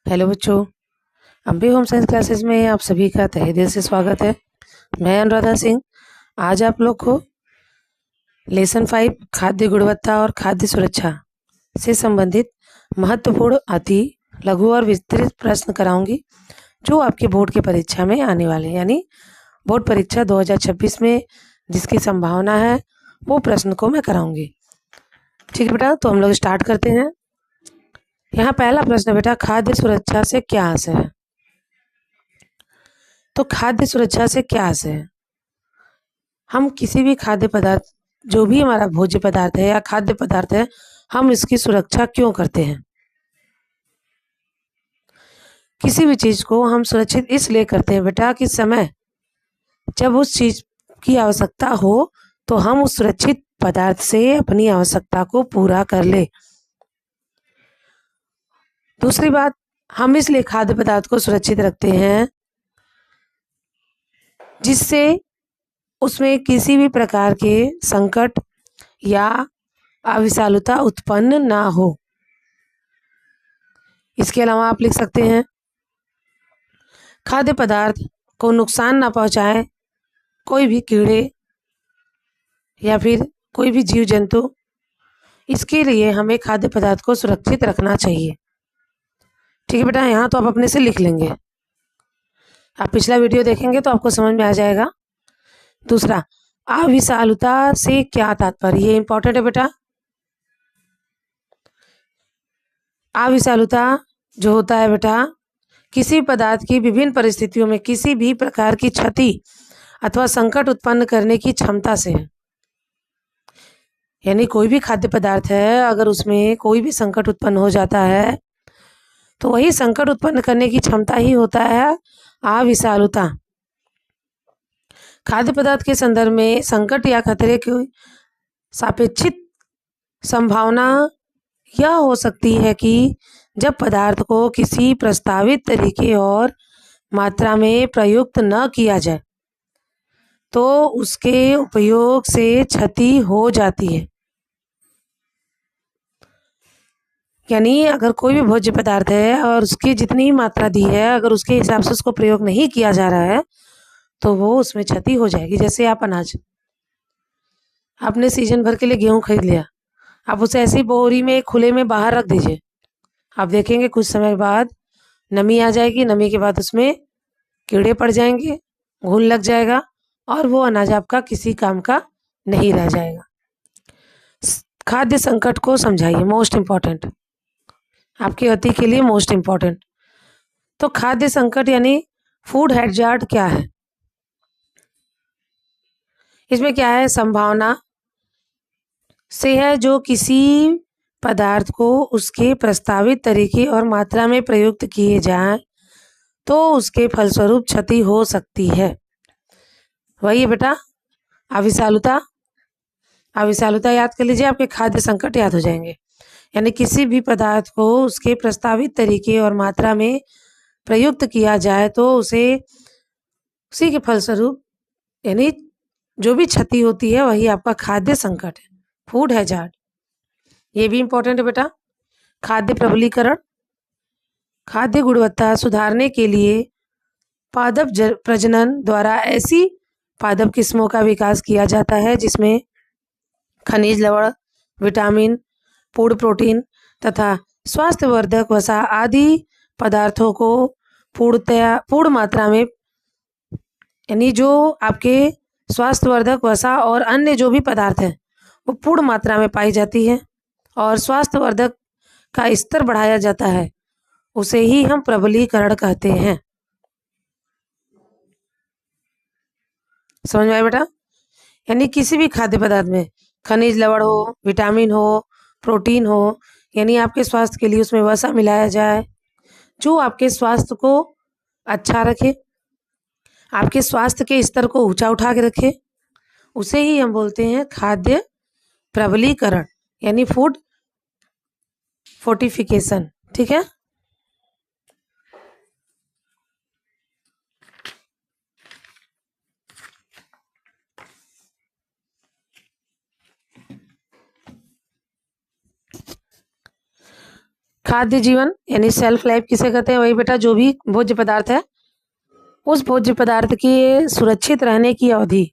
Hello बच्चों, Ambe home science classes में आप सभी का तहे दिल से स्वागत है। मैं अनुराधा सिंह आज आप लोग को लेसन 5 खाद्य गुणवत्ता और खाद्य सुरक्षा से संबंधित महत्वपूर्ण अति लघु और विस्तृत प्रश्न कराऊंगी जो आपके बोर्ड की परीक्षा में आने वाले हैं, यानी बोर्ड परीक्षा 2026 में जिसकी संभावना है वो प्रश्न को मैं कराऊंगी। ठीक है बेटा, तो हम लोग स्टार्ट करते हैं। यहाँ पहला प्रश्न बेटा, खाद्य सुरक्षा से क्या आशय है? तो खाद्य सुरक्षा से क्या आशय है? हम किसी भी खाद्य पदार्थ, जो भी हमारा भोज्य पदार्थ है या खाद्य पदार्थ है, हम इसकी सुरक्षा क्यों करते हैं? किसी भी चीज को हम सुरक्षित इसलिए करते हैं बेटा कि समय जब उस चीज की आवश्यकता हो तो हम उस सुरक्षित पदार्थ से अपनी आवश्यकता को पूरा कर ले। दूसरी बात, हम इसलिए खाद्य पदार्थ को सुरक्षित रखते हैं जिससे उसमें किसी भी प्रकार के संकट या अविषालुता उत्पन्न ना हो। इसके अलावा आप लिख सकते हैं, खाद्य पदार्थ को नुकसान ना पहुंचाए कोई भी कीड़े या फिर कोई भी जीव जंतु, इसके लिए हमें खाद्य पदार्थ को सुरक्षित रखना चाहिए। ठीक है बेटा, यहाँ तो आप अपने से लिख लेंगे, आप पिछला वीडियो देखेंगे तो आपको समझ में आ जाएगा। दूसरा, अविषालुता से क्या तात्पर्य? ये इंपॉर्टेंट है बेटा। अविषालुता जो होता है बेटा, किसी पदार्थ की विभिन्न परिस्थितियों में किसी भी प्रकार की क्षति अथवा संकट उत्पन्न करने की क्षमता से है। यानी कोई भी खाद्य पदार्थ है, अगर उसमें कोई भी संकट उत्पन्न हो जाता है तो वही संकट उत्पन्न करने की क्षमता ही होता है अविषालुता। खाद्य पदार्थ के संदर्भ में संकट या खतरे की सापेक्षित संभावना यह हो सकती है कि जब पदार्थ को किसी प्रस्तावित तरीके और मात्रा में प्रयुक्त न किया जाए तो उसके उपयोग से क्षति हो जाती है। यानी अगर कोई भी भोज्य पदार्थ है और उसकी जितनी मात्रा दी है, अगर उसके हिसाब से उसको प्रयोग नहीं किया जा रहा है तो वो उसमें क्षति हो जाएगी। जैसे आप अनाज, आपने सीजन भर के लिए गेहूं खरीद लिया, आप उसे ऐसी बोरी में खुले में बाहर रख दीजिए, आप देखेंगे कुछ समय बाद नमी आ जाएगी, नमी के बाद उसमें कीड़े पड़ जाएंगे, घुन लग जाएगा और वो अनाज आपका किसी काम का नहीं रह जाएगा। खाद्य संकट को समझाइए, मोस्ट इम्पॉर्टेंट, आपकी गति के लिए मोस्ट इम्पॉर्टेंट। तो खाद्य संकट यानी फूड हैजार्ड क्या है? इसमें क्या है, संभावना से है जो किसी पदार्थ को उसके प्रस्तावित तरीके और मात्रा में प्रयुक्त किए जाएं तो उसके फलस्वरूप क्षति हो सकती है। वही है बेटा अविषालुता। अविषालुता याद कर लीजिए, आपके खाद्य संकट याद हो जाएंगे। यानी किसी भी पदार्थ को उसके प्रस्तावित तरीके और मात्रा में प्रयुक्त किया जाए तो उसी के फलस्वरूप यानी जो भी क्षति होती है वही आपका खाद्य संकट है, फूड हैजार्ड। ये भी इंपॉर्टेंट है बेटा। खाद्य प्रबलीकरण, खाद्य गुणवत्ता सुधारने के लिए पादप प्रजनन द्वारा ऐसी पादप किस्मों का विकास किया जाता है जिसमें खनिज लवण, विटामिन, पूर्ण प्रोटीन तथा स्वास्थ्यवर्धक वसा आदि पदार्थों को पूर्ण मात्रा में, यानी जो आपके स्वास्थ्यवर्धक वसा और अन्य जो भी पदार्थ हैं वो पूर्ण मात्रा में पाई जाती है और स्वास्थ्यवर्धक का स्तर बढ़ाया जाता है, उसे ही हम प्रबलीकरण कहते हैं। समझ में आया बेटा? यानी किसी भी खाद्य पदार्थ में खनिज लवण हो, विटामिन हो, प्रोटीन हो, यानी आपके स्वास्थ्य के लिए उसमें वसा मिलाया जाए जो आपके स्वास्थ्य को अच्छा रखे, आपके स्वास्थ्य के स्तर को ऊंचा उठा के रखे, उसे ही हम बोलते हैं खाद्य प्रबलीकरण यानी फूड फोर्टिफिकेशन। ठीक है, खाद्य जीवन यानी सेल्फ लाइफ किसे कहते हैं? वही बेटा जो भी भोज्य पदार्थ है, उस भोज्य पदार्थ की सुरक्षित रहने की अवधि,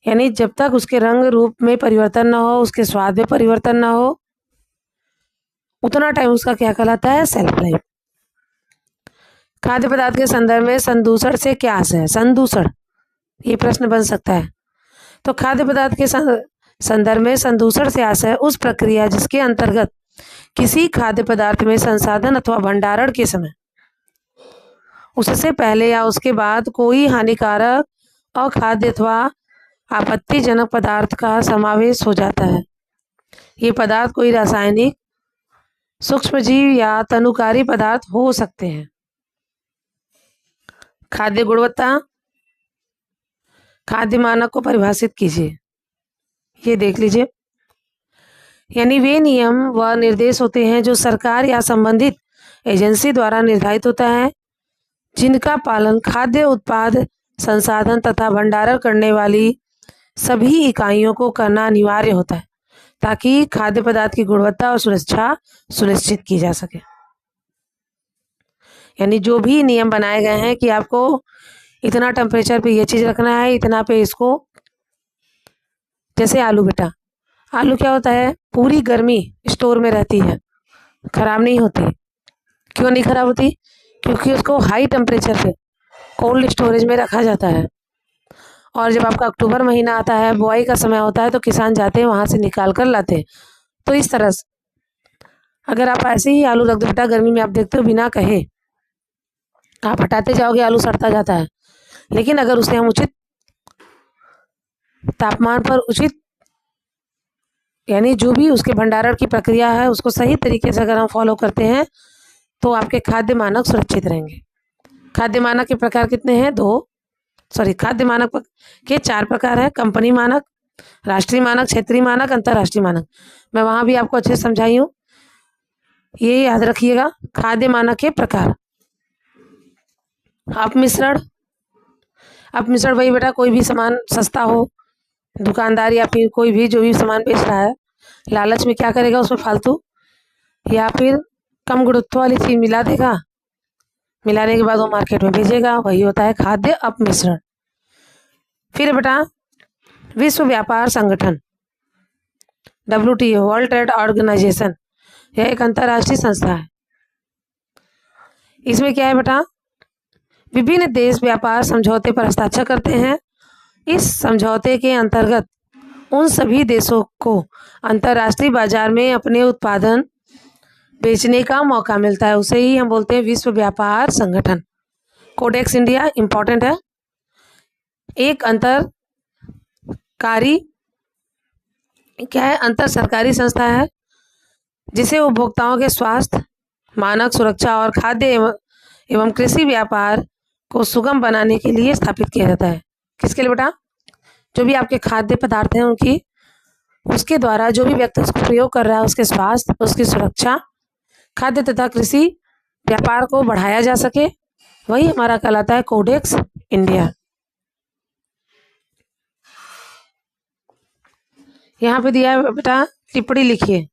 यानी जब तक उसके रंग रूप में परिवर्तन ना हो, उसके स्वाद में परिवर्तन ना हो, उतना टाइम उसका क्या कहलाता है? Self life. खाद्य पदार्थ के संदर्भ में संदूषण से क्या आशय है? संदूषण, ये प्रश्न बन सकता है। तो खाद्य पदार्थ के संदर्भ में संदूषण से आशय उस प्रक्रिया जिसके अंतर्गत किसी खाद्य पदार्थ में संसाधन अथवा भंडारण के समय उससे पहले या उसके बाद कोई हानिकारक, अखाद्य अथवा आपत्तिजनक पदार्थ का समावेश हो जाता है। ये पदार्थ कोई रासायनिक, सूक्ष्मजीव या तनुकारी पदार्थ हो सकते हैं। खाद्य गुणवत्ता, खाद्य मानक को परिभाषित कीजिए, ये देख लीजिए। यानी वे नियम व निर्देश होते हैं जो सरकार या संबंधित एजेंसी द्वारा निर्धारित होता है, जिनका पालन खाद्य उत्पाद, संसाधन तथा भंडारण करने वाली सभी इकाइयों को करना अनिवार्य होता है, ताकि खाद्य पदार्थ की गुणवत्ता और सुरक्षा सुनिश्चित की जा सके। यानी जो भी नियम बनाए गए हैं कि आपको इतना टेम्परेचर पे ये चीज़ रखना है, इतना पे इसको, जैसे आलू बेटा, आलू क्या होता है? पूरी गर्मी स्टोर में रहती है, खराब नहीं होती। क्यों नहीं खराब होती? क्योंकि उसको हाई टेम्परेचर पे कोल्ड स्टोरेज में रखा जाता है। और जब आपका अक्टूबर महीना आता है, बुआई का समय होता है, तो किसान जाते हैं वहाँ से निकाल कर लाते हैं। तो इस तरह से अगर आप ऐसे ही आलू रख दो बेटा, गर्मी में आप देखते हो बिना कहे आप हटाते जाओगे, आलू सड़ता जाता है। लेकिन अगर उसे हम उचित तापमान पर, उचित यानी जो भी उसके भंडारण की प्रक्रिया है उसको सही तरीके से अगर हम फॉलो करते हैं, तो आपके खाद्य मानक सुरक्षित रहेंगे। खाद्य मानक के प्रकार कितने हैं? खाद्य मानक के 4 प्रकार है। कंपनी मानक, राष्ट्रीय मानक, क्षेत्रीय मानक, अंतर्राष्ट्रीय मानक। मैं वहां भी आपको अच्छे से समझाई हूँ, ये याद रखिएगा। खाद्य मानक के प्रकार, अपमिश्रण वही बेटा, कोई भी सामान सस्ता हो, दुकानदार या फिर कोई भी जो भी सामान बेच रहा है, लालच में क्या करेगा, उसमें फालतू या फिर कम गुणवत्ता वाली चीज मिला देगा, मिलाने के बाद वो मार्केट में भेजेगा, वही होता है खाद्य अपमिश्रण। फिर बेटा विश्व व्यापार संगठन, WTO, वर्ल्ड ट्रेड ऑर्गेनाइजेशन, यह एक अंतर्राष्ट्रीय संस्था है। इसमें क्या है बेटा? विभिन्न देश व्यापार समझौते पर हस्ताक्षर करते हैं। इस समझौते के अंतर्गत उन सभी देशों को अंतर्राष्ट्रीय बाजार में अपने उत्पादन बेचने का मौका मिलता है, उसे ही हम बोलते हैं विश्व व्यापार संगठन। कोडेक्स इंडिया इंपॉर्टेंट है, एक अंतर सरकारी संस्था है जिसे उपभोक्ताओं के स्वास्थ्य, मानक, सुरक्षा और खाद्य एवं कृषि व्यापार को सुगम बनाने के लिए स्थापित किया जाता है। किसके लिए बेटा? जो भी आपके खाद्य पदार्थ हैं उसके द्वारा जो भी व्यक्ति उसको प्रयोग कर रहा है, उसके स्वास्थ्य, उसकी सुरक्षा, खाद्य तथा कृषि व्यापार को बढ़ाया जा सके, वही हमारा कहलाता है कोडेक्स इंडिया। यहाँ पे दिया है बेटा, टिप्पणी लिखिए।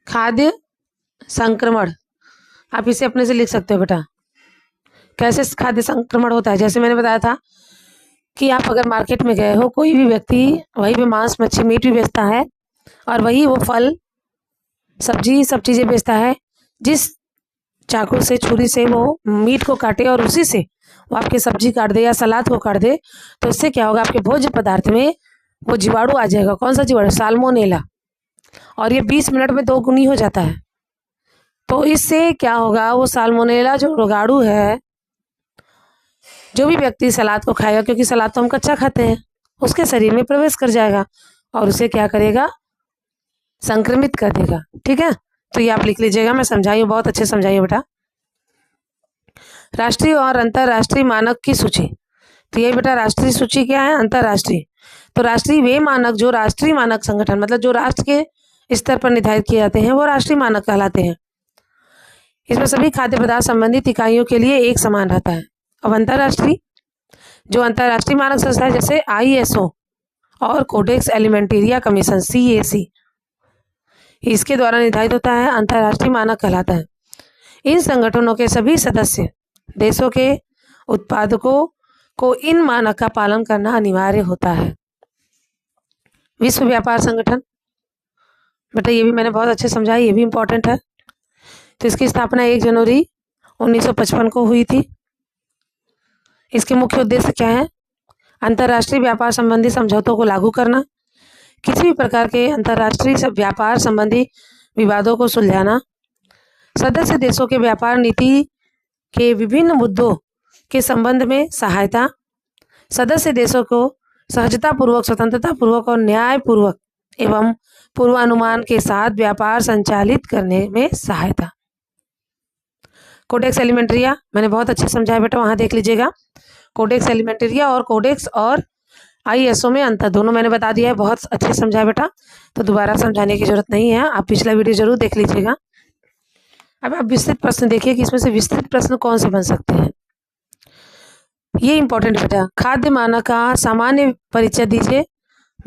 खाद्य संक्रमण, आप इसे अपने से लिख सकते हो बेटा। कैसे खाद्य संक्रमण होता है? जैसे मैंने बताया था कि आप अगर मार्केट में गए हो, कोई भी व्यक्ति वहीं पे मांस, मच्छी, मीट भी बेचता है और वही वो फल, सब्जी, सब चीज़ें बेचता है। जिस चाकू से, छुरी से वो मीट को काटे और उसी से वो आपकी सब्जी काट दे या सलाद को काट दे, तो इससे क्या होगा? आपके भोज्य पदार्थ में वो जीवाणु आ जाएगा। कौन सा जीवाणु? साल्मोनेला। और ये 20 मिनट में 2 गुनी हो जाता है। तो इससे क्या होगा? वो साल्मोनेला जो रोगाणु है, जो भी व्यक्ति सलाद को खाएगा, क्योंकि सलाद तो हम कच्चा खाते हैं, उसके शरीर में प्रवेश कर जाएगा और उसे क्या करेगा? संक्रमित कर देगा। ठीक है, तो ये आप लिख लीजिएगा, मैं समझाई हूँ, बहुत अच्छे समझाई हूँ बेटा। राष्ट्रीय और अंतर्राष्ट्रीय मानक की सूची, तो ये बेटा राष्ट्रीय सूची क्या है? अंतर्राष्ट्रीय। तो राष्ट्रीय वे मानक जो राष्ट्रीय मानक संगठन, मतलब जो राष्ट्र के स्तर पर निर्धारित किए जाते हैं, वो राष्ट्रीय मानक कहलाते हैं। इसमें सभी खाद्य पदार्थ संबंधित इकाइयों के लिए एक समान रहता है। अब अंतर्राष्ट्रीय, जो अंतर्राष्ट्रीय मानक संस्था है, जैसे ISO और कोडेक्स एलिमेंटेरिया कमीशन, CAC, इसके द्वारा निर्धारित होता है, अंतर्राष्ट्रीय मानक कहलाता है। इन संगठनों के सभी सदस्य देशों के उत्पादकों को इन मानक का पालन करना अनिवार्य होता है। विश्व व्यापार संगठन, बेटा ये भी मैंने बहुत अच्छे समझाया, ये भी इम्पोर्टेंट है। तो इसकी स्थापना 1 जनवरी 1955 को हुई थी। इसके मुख्य उद्देश्य क्या है? अंतर्राष्ट्रीय व्यापार संबंधी समझौतों को लागू करना, किसी भी प्रकार के अंतर्राष्ट्रीय व्यापार संबंधी विवादों को सुलझाना, सदस्य देशों के व्यापार नीति के विभिन्न मुद्दों के संबंध में सहायता, सदस्य देशों को सहजतापूर्वक, स्वतंत्रतापूर्वक और न्यायपूर्वक एवं पूर्वानुमान के साथ व्यापार संचालित करने में सहायता। कोडेक्स एलिमेंट्रिया मैंने बहुत अच्छे समझाया बेटा, वहां देख लीजिएगा। कोडेक्स एलिमेंट्रिया और कोडेक्स और ISO में अंतर दोनों मैंने बता दिया है, बहुत अच्छे समझाया बेटा, तो दोबारा समझाने की जरूरत नहीं है। आप पिछला वीडियो जरूर देख लीजिएगा। अब आप विस्तृत प्रश्न देखिए कि इसमें से विस्तृत प्रश्न कौन से बन सकते हैं। ये इंपॉर्टेंट बेटा, खाद्य मानक का सामान्य परिचय दीजिए।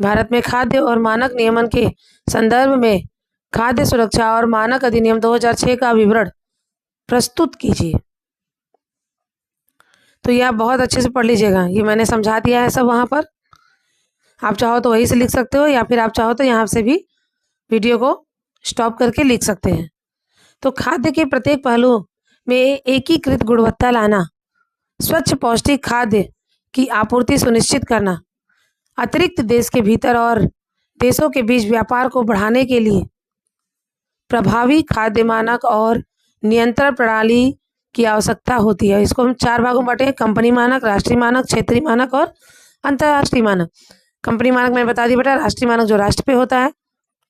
भारत में खाद्य और मानक नियमन के संदर्भ में खाद्य सुरक्षा और मानक अधिनियम 2006 का विवरण प्रस्तुत कीजिए। तो ये आप बहुत अच्छे से पढ़ लीजिएगा, ये मैंने समझा दिया है सब वहां पर। आप चाहो तो वहीं से लिख सकते हो, या फिर आप चाहो तो यहाँ से भी वीडियो को स्टॉप करके लिख सकते हैं। तो खाद्य के प्रत्येक पहलू में एकीकृत गुणवत्ता लाना, स्वच्छ पौष्टिक खाद्य की आपूर्ति सुनिश्चित करना, अतिरिक्त देश के भीतर और देशों के बीच व्यापार को बढ़ाने के लिए प्रभावी खाद्य मानक और नियंत्रण प्रणाली की आवश्यकता होती है। इसको हम 4 भागों में बांटे, कंपनी मानक, राष्ट्रीय मानक, क्षेत्रीय मानक और अंतर्राष्ट्रीय मानक। कंपनी मानक मैंने बता दी बेटा, राष्ट्रीय मानक जो राष्ट्र पे होता है,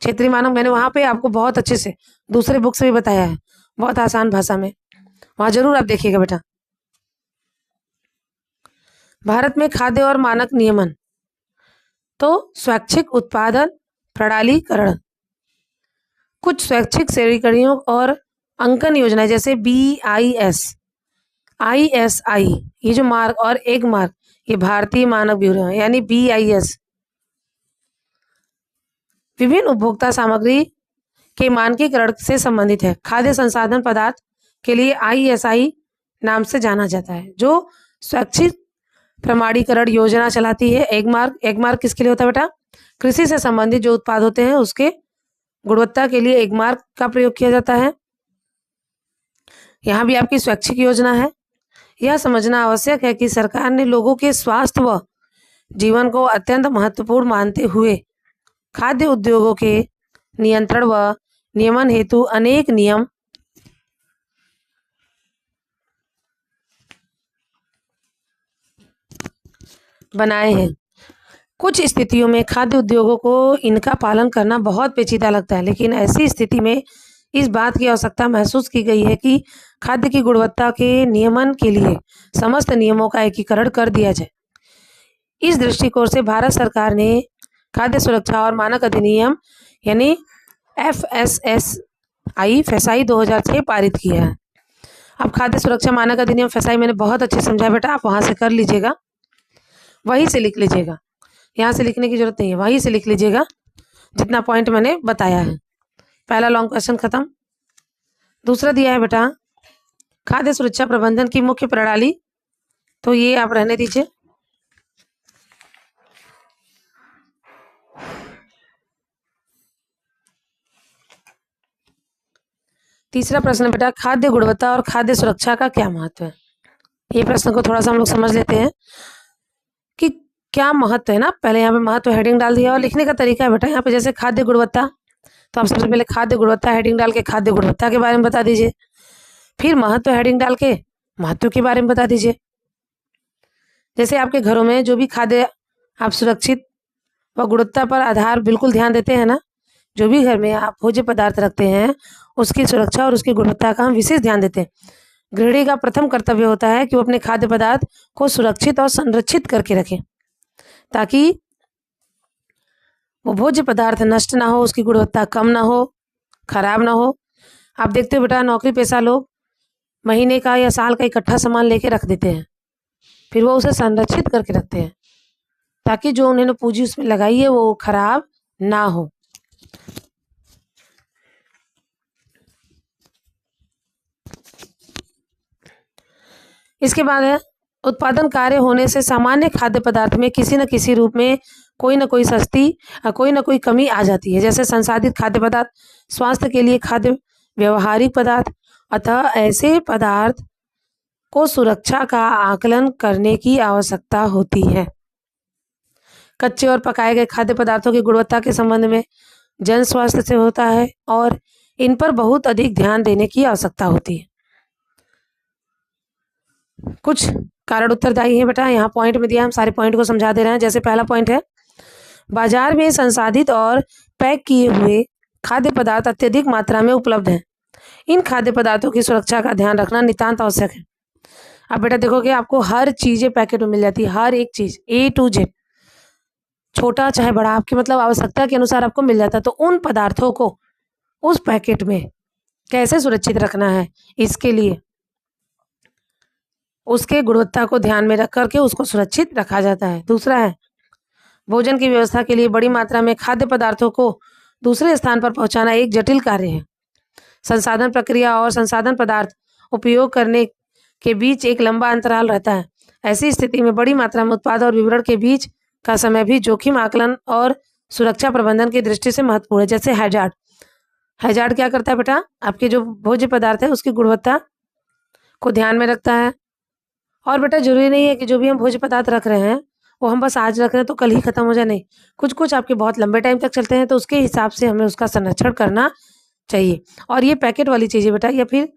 क्षेत्रीय मानक मैंने वहाँ पे आपको बहुत अच्छे से दूसरे बुक से भी बताया है, बहुत आसान भाषा में, वहाँ जरूर आप देखिएगा बेटा। भारत में खाद्य और मानक नियमन, तो स्वैच्छिक उत्पादन प्रणालीकरण, कुछ स्वैच्छिक श्रेणीकरणों और अंकन योजनाएं जैसे BIS, ISI, ये जो मार्क और एक मार्क, ये भारतीय मानक ब्यूरो है, यानी BIS। विभिन्न उपभोक्ता सामग्री के मानकीकरण से संबंधित है। खाद्य संसाधन पदार्थ के लिए ISI नाम से जाना जाता है, जो स्वैच्छिक प्रमाणीकरण योजना चलाती है। एक मार्क किसके लिए होता है बेटा? कृषि से संबंधित जो उत्पाद होते हैं उसके गुणवत्ता के लिए एक मार्क का प्रयोग किया जाता है। यहाँ भी आपकी स्वैच्छिक योजना है। यह समझना आवश्यक है कि सरकार ने लोगों के स्वास्थ्य व जीवन को अत्यंत महत्वपूर्ण मानते हुए खाद्य उद्योगों के नियंत्रण व नियमन हेतु अनेक नियम बनाए हैं। कुछ स्थितियों में खाद्य उद्योगों को इनका पालन करना बहुत पेचीदा लगता है, लेकिन ऐसी स्थिति में इस बात की आवश्यकता महसूस की गई है कि खाद्य की गुणवत्ता के नियमन के लिए समस्त नियमों का एकीकरण कर दिया जाए। इस दृष्टिकोण से भारत सरकार ने खाद्य सुरक्षा और मानक अधिनियम यानी FSSAI 2006 पारित किया है। अब खाद्य सुरक्षा मानक अधिनियम FSSAI मैंने बहुत अच्छे समझाया बेटा, आप वहां से कर लीजिएगा, वहीं से लिख लीजिएगा, यहाँ से लिखने की जरूरत नहीं है, वहीं से लिख लीजिएगा जितना पॉइंट मैंने बताया है। पहला लॉन्ग क्वेश्चन खत्म। दूसरा दिया है बेटा खाद्य सुरक्षा प्रबंधन की मुख्य प्रणाली, तो ये आप रहने दीजिए। तीसरा प्रश्न बेटा, खाद्य गुणवत्ता और खाद्य सुरक्षा का क्या महत्व है? ये प्रश्न को थोड़ा सा हम लोग समझ लेते हैं कि क्या महत्व है ना। पहले यहाँ पे महत्व हेडिंग डाल दिया, और लिखने का तरीका है बेटा यहाँ पे जैसे खाद्य गुणवत्ता, तो आप सबसे पहले खाद्य गुणवत्ता हेडिंग डाल के खाद्य गुणवत्ता के बारे में बता दीजिए, फिर महत्व हेडिंग डाल के महत्व के बारे में बता दीजिए। जैसे आपके घरों में जो भी खाद्य आप सुरक्षित व गुणवत्ता पर आधार बिल्कुल ध्यान देते हैं ना, जो भी घर में आप भोज्य पदार्थ रखते हैं उसकी सुरक्षा और उसकी गुणवत्ता का हम विशेष ध्यान देते हैं। गृहिणी का प्रथम कर्तव्य होता है कि वो अपने खाद्य पदार्थ को सुरक्षित और संरक्षित करके रखें, ताकि वो भोज्य पदार्थ नष्ट ना हो, उसकी गुणवत्ता कम ना हो, खराब ना हो। आप देखते हो बेटा नौकरी पेशा लोग महीने का या साल का इकट्ठा सामान लेके रख देते हैं, फिर वो उसे संरक्षित करके रखते हैं ताकि जो उन्होंने पूंजी उसमें लगाई है वो खराब ना हो। इसके बाद है उत्पादन कार्य होने से सामान्य खाद्य पदार्थ में किसी न किसी रूप में कोई न कोई कोई न कोई कमी आ जाती है। जैसे संसाधित खाद्य पदार्थ, स्वास्थ्य के लिए खाद्य, व्यवहारिक पदार्थ, अतः ऐसे पदार्थ को सुरक्षा का आकलन करने की आवश्यकता होती है। कच्चे और पकाए गए खाद्य पदार्थों की गुणवत्ता के संबंध में जन स्वास्थ्य से होता है और इन पर बहुत अधिक ध्यान देने की आवश्यकता होती है। कुछ कारण उत्तरदायी है बेटा, यहाँ पॉइंट में दिया, हम सारे पॉइंट को समझा दे रहे हैं। जैसे पहला पॉइंट है, बाजार में संसाधित और पैक किए हुए खाद्य पदार्थ अत्यधिक मात्रा में उपलब्ध हैं। इन खाद्य पदार्थों की सुरक्षा का ध्यान रखना नितांत आवश्यक है। अब बेटा देखोगे आपको हर चीजें पैकेट में मिल जाती है, हर एक चीज A to Z, छोटा चाहे बड़ा, आपकी मतलब आवश्यकता के अनुसार आपको मिल जाता है। तो उन पदार्थों को उस पैकेट में कैसे सुरक्षित रखना है, इसके लिए उसके गुणवत्ता को ध्यान में रख करके उसको सुरक्षित रखा जाता है। दूसरा है, भोजन की व्यवस्था के लिए बड़ी मात्रा में खाद्य पदार्थों को दूसरे स्थान पर पहुंचाना एक जटिल कार्य है। संसाधन प्रक्रिया और संसाधन पदार्थ उपयोग करने के बीच एक लंबा अंतराल रहता है। ऐसी स्थिति में बड़ी मात्रा में उत्पाद और वितरण के बीच का समय भी जोखिम आकलन और सुरक्षा प्रबंधन की दृष्टि से महत्वपूर्ण है। जैसे हैजार्ड क्या करता है बेटा, आपके जो भोज्य पदार्थ है उसकी गुणवत्ता को ध्यान में रखता है। और बेटा जरूरी नहीं है कि जो भी हम भोज्य पदार्थ रख रहे हैं वो हम बस आज रख रहे हैं तो कल ही खत्म हो जाए, नहीं, कुछ कुछ आपके बहुत लंबे टाइम तक चलते हैं, तो उसके हिसाब से हमें उसका संरक्षण करना चाहिए। और ये पैकेट वाली चीज़ें बेटा, या फिर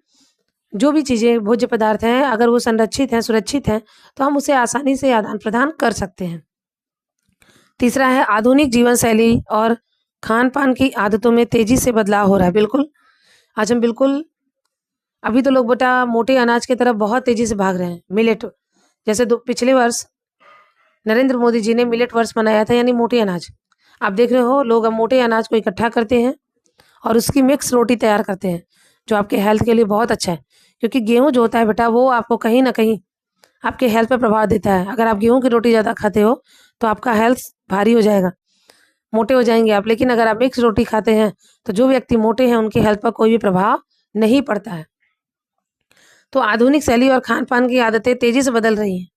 जो भी चीज़ें भोज्य पदार्थ हैं, अगर वो संरक्षित हैं, सुरक्षित हैं, तो हम उसे आसानी से आदान प्रदान कर सकते हैं। तीसरा है, आधुनिक जीवन शैली और खान पान की आदतों में तेजी से बदलाव हो रहा है। बिल्कुल, आज हम बिल्कुल, अभी तो लोग बेटा मोटे अनाज की तरफ बहुत तेजी से भाग रहे हैं। मिलेट, जैसे पिछले वर्ष नरेंद्र मोदी जी ने मिलेट वर्ष मनाया था, यानी मोटे अनाज। आप देख रहे हो लोग अब मोटे अनाज को इकट्ठा करते हैं और उसकी मिक्स रोटी तैयार करते हैं, जो आपके हेल्थ के लिए बहुत अच्छा है। क्योंकि गेहूं जो होता है बेटा, वो आपको कहीं ना कहीं आपके हेल्थ पर प्रभाव देता है। अगर आप गेहूं की रोटी ज़्यादा खाते हो तो आपका हेल्थ भारी हो जाएगा, मोटे हो जाएंगे आप। लेकिन अगर आप मिक्स रोटी खाते हैं तो जो व्यक्ति मोटे हैं उनकी हेल्थ पर कोई भी प्रभाव नहीं पड़ता है। तो आधुनिक शैली और खान पान की आदतें तेजी से बदल रही हैं।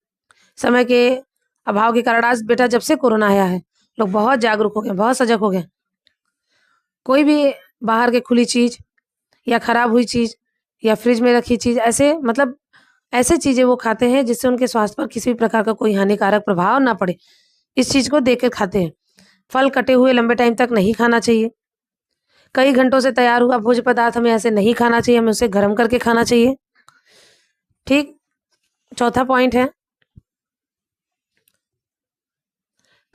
समय के अभाव के कारण आज बेटा जब से कोरोना आया है, लोग बहुत जागरूक हो गए, बहुत सजग हो गए। कोई भी बाहर के खुली चीज़ या खराब हुई चीज़ या फ्रिज में रखी चीज़, ऐसे मतलब ऐसे चीज़ें वो खाते हैं जिससे उनके स्वास्थ्य पर किसी भी प्रकार का कोई हानिकारक प्रभाव ना पड़े, इस चीज़ को देख कर खाते हैं। फल कटे हुए लंबे टाइम तक नहीं खाना चाहिए। कई घंटों से तैयार हुआ भोज्य पदार्थ हमें ऐसे नहीं खाना चाहिए, हमें उसे गर्म करके खाना चाहिए। ठीक, चौथा पॉइंट है,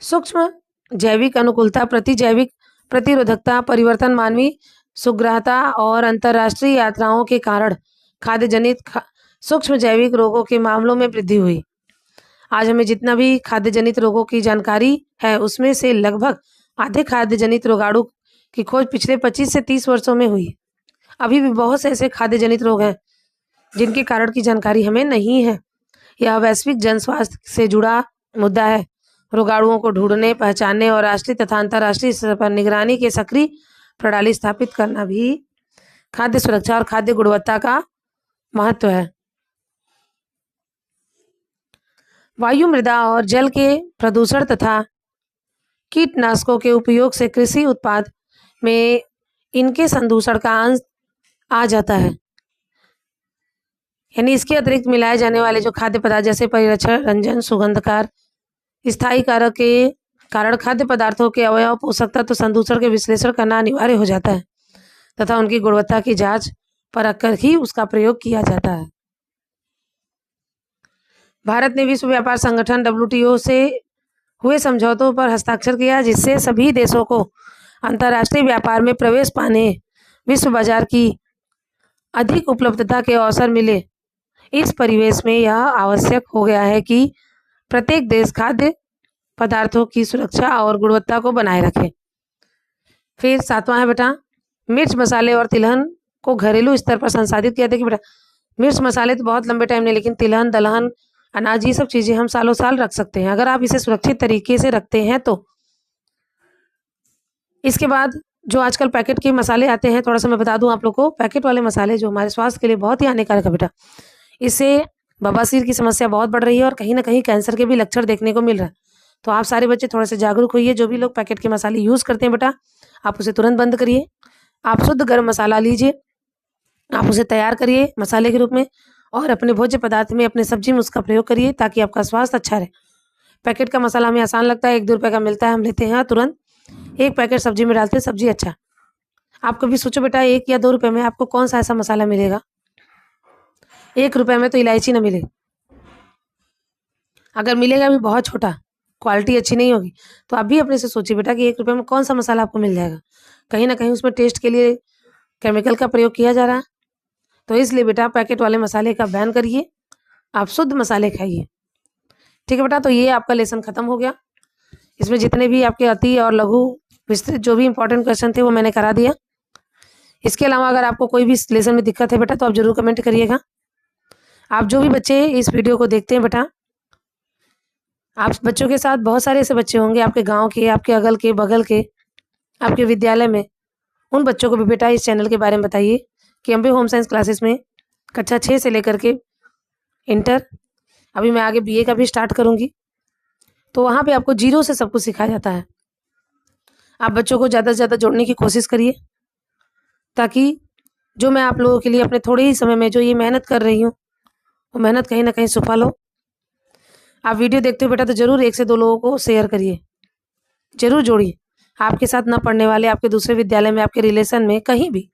सूक्ष्म जैविक अनुकूलता, जैविक प्रतिरोधकता, परिवर्तन, मानवीय सुग्राहता और अंतर्राष्ट्रीय यात्राओं के कारण खाद्य जनित सूक्ष्म जैविक रोगों के मामलों में वृद्धि हुई। आज हमें जितना भी खाद्य जनित रोगों की जानकारी है उसमें से लगभग आधे खाद्य जनित रोगाणु की खोज पिछले 25 से 30 वर्षों में हुई। अभी भी बहुत से ऐसे खाद्य जनित रोग हैं जिनके कारण की जानकारी हमें नहीं है। यह वैश्विक जन स्वास्थ्य से जुड़ा मुद्दा है। रोगाणुओं को ढूंढने, पहचानने और राष्ट्रीय तथा अंतर्राष्ट्रीय स्तर पर निगरानी के सक्रिय प्रणाली स्थापित करना भी खाद्य सुरक्षा और खाद्य गुणवत्ता का महत्व है। वायु, मृदा और जल के प्रदूषण तथा कीटनाशकों के उपयोग से कृषि उत्पाद में इनके संदूषण का अंश आ जाता है। यानी इसके अतिरिक्त मिलाए जाने वाले जो खाद्य पदार्थ जैसे परिरक्षण, रंजन, सुगंधकार, स्थायी कारक के कारण खाद्य पदार्थों के अवयव, पोषक तत्व, संदूषण के विश्लेषण करना अनिवार्य हो जाता है तथा उनकी गुणवत्ता की जांच परख कर ही उसका प्रयोग किया जाता है। भारत ने विश्व व्यापार संगठन WTO से हुए समझौतों पर हस्ताक्षर किया, जिससे सभी देशों को अंतर्राष्ट्रीय व्यापार में प्रवेश पाने, विश्व बाजार की अधिक उपलब्धता के अवसर मिले। इस परिवेश में यह आवश्यक हो गया है कि प्रत्येक देश खाद्य पदार्थों की सुरक्षा और गुणवत्ता को बनाए रखे। फिर सातवां है बेटा, मिर्च, मसाले और तिलहन को घरेलू स्तर पर संसाधित किया। देखिए बेटा, मिर्च मसाले तो बहुत लंबे टाइम नहीं, लेकिन तिलहन, दलहन, अनाज, ये सब चीज़ें हम सालों साल रख सकते हैं अगर आप इसे सुरक्षित तरीके से रखते हैं तो। इसके बाद जो आजकल पैकेट के मसाले आते हैं, थोड़ा सा मैं बता दूं आप लोग को, पैकेट वाले मसाले जो हमारे स्वास्थ्य के लिए बहुत ही हानिकारक है बेटा। इससे बवासीर की समस्या बहुत बढ़ रही है और कहीं ना कहीं कैंसर के भी लक्षण देखने को मिल रहा है। तो आप सारे बच्चे थोड़े से जागरूक होइए। जो भी लोग पैकेट के मसाले यूज़ करते हैं बेटा, आप उसे तुरंत बंद करिए। आप शुद्ध गर्म मसाला लीजिए, आप उसे तैयार करिए मसाले के रूप में और अपने भोज्य पदार्थ में, अपने सब्जी में उसका प्रयोग करिए ताकि आपका स्वास्थ्य अच्छा रहे। पैकेट का मसाला हमें आसान लगता है, 1-2 रुपए का मिलता है, हम लेते हैं तुरंत। एक पैकेट सब्जी में डालते हैं, सब्जी अच्छा। आप कभी सोचो बेटा 1 या 2 रुपए में आपको कौन सा ऐसा मसाला मिलेगा? 1 रुपए में तो इलायची ना मिले, अगर मिलेगा भी बहुत छोटा, क्वालिटी अच्छी नहीं होगी। तो आप भी अपने से सोचिए बेटा कि 1 रुपए में कौन सा मसाला आपको मिल जाएगा। कहीं ना कहीं उसमें टेस्ट के लिए केमिकल का प्रयोग किया जा रहा है। तो इसलिए बेटा पैकेट वाले मसाले का बैन करिए, आप शुद्ध मसाले खाइए। ठीक है बेटा, तो ये आपका लेसन खत्म हो गया। इसमें जितने भी आपके अति और लघु विस्तृत जो भी इंपॉर्टेंट क्वेश्चन थे वो मैंने करा दिया। इसके अलावा अगर आपको कोई भी लेसन में दिक्कत है बेटा तो आप जरूर कमेंट करिएगा। आप जो भी बच्चे इस वीडियो को देखते हैं बेटा, आप बच्चों के साथ बहुत सारे ऐसे बच्चे होंगे आपके गांव के, आपके अगल के, बगल के, आपके विद्यालय में। उन बच्चों को भी बेटा इस चैनल के बारे में बताइए कि अम्बे होम साइंस क्लासेस में कक्षा 6 से लेकर के इंटर, अभी मैं आगे BA का भी स्टार्ट करूँगी, तो वहाँ पे आपको जीरो से सब कुछ सिखाया जाता है। आप बच्चों को ज़्यादा से ज़्यादा जोड़ने की कोशिश करिए ताकि जो मैं आप लोगों के लिए अपने थोड़े ही समय में जो ये मेहनत कर रही हूँ वो मेहनत कहीं ना कहीं सफल हो। आप वीडियो देखते हो बेटा तो ज़रूर 1 से 2 लोगों को शेयर करिए, ज़रूर जोड़िए। आपके साथ ना पढ़ने वाले, आपके दूसरे विद्यालय में, आपके रिलेशन में, कहीं भी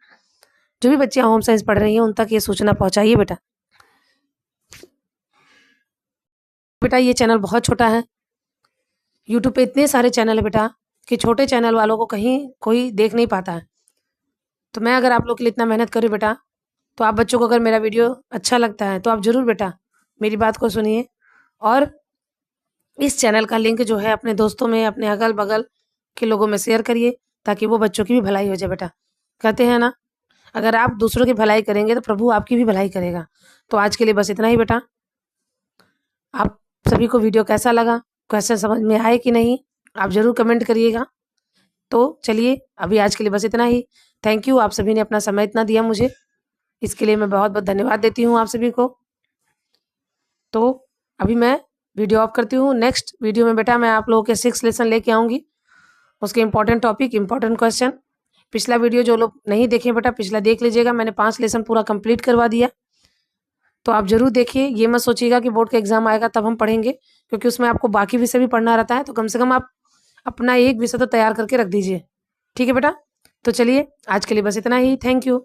जो भी बच्चियाँ होम साइंस पढ़ रही हैं उन तक ये सूचना पहुँचाइए बेटा। बेटा ये चैनल बहुत छोटा है, यूट्यूब पे इतने सारे चैनल है बेटा कि छोटे चैनल वालों को कहीं कोई देख नहीं पाता है। तो मैं अगर आप लोग के लिए इतना मेहनत करूँ बेटा, तो आप बच्चों को अगर मेरा वीडियो अच्छा लगता है तो आप ज़रूर बेटा मेरी बात को सुनिए और इस चैनल का लिंक जो है अपने दोस्तों में, अपने अगल बगल के लोगों में शेयर करिए ताकि वो बच्चों की भी भलाई हो जाए बेटा। कहते हैं ना, अगर आप दूसरों की भलाई करेंगे तो प्रभु आपकी भी भलाई करेगा। तो आज के लिए बस इतना ही बेटा। आप सभी को वीडियो कैसा लगा, क्वेश्चन समझ में आए कि नहीं, आप ज़रूर कमेंट करिएगा। तो चलिए अभी आज के लिए बस इतना ही। थैंक यू, आप सभी ने अपना समय इतना दिया मुझे, इसके लिए मैं बहुत बहुत धन्यवाद देती हूँ आप सभी को। तो अभी मैं वीडियो ऑफ करती हूँ। नेक्स्ट वीडियो में बेटा मैं आप लोगों के 6 लेसन लेके आऊँगी, उसके इंपॉर्टेंट टॉपिक, इंपॉर्टेंट क्वेश्चन। पिछला वीडियो जो लोग नहीं देखे बेटा पिछला देख लीजिएगा, मैंने 5 लेसन पूरा कंप्लीट करवा दिया। तो आप जरूर देखिए, ये मत सोचिएगा कि बोर्ड का एग्जाम आएगा तब हम पढ़ेंगे, क्योंकि उसमें आपको बाकी विषय भी पढ़ना रहता है। तो कम से कम आप अपना एक विषय तो तैयार करके रख दीजिए। ठीक है बेटा, तो चलिए आज के लिए बस इतना ही। Thank you.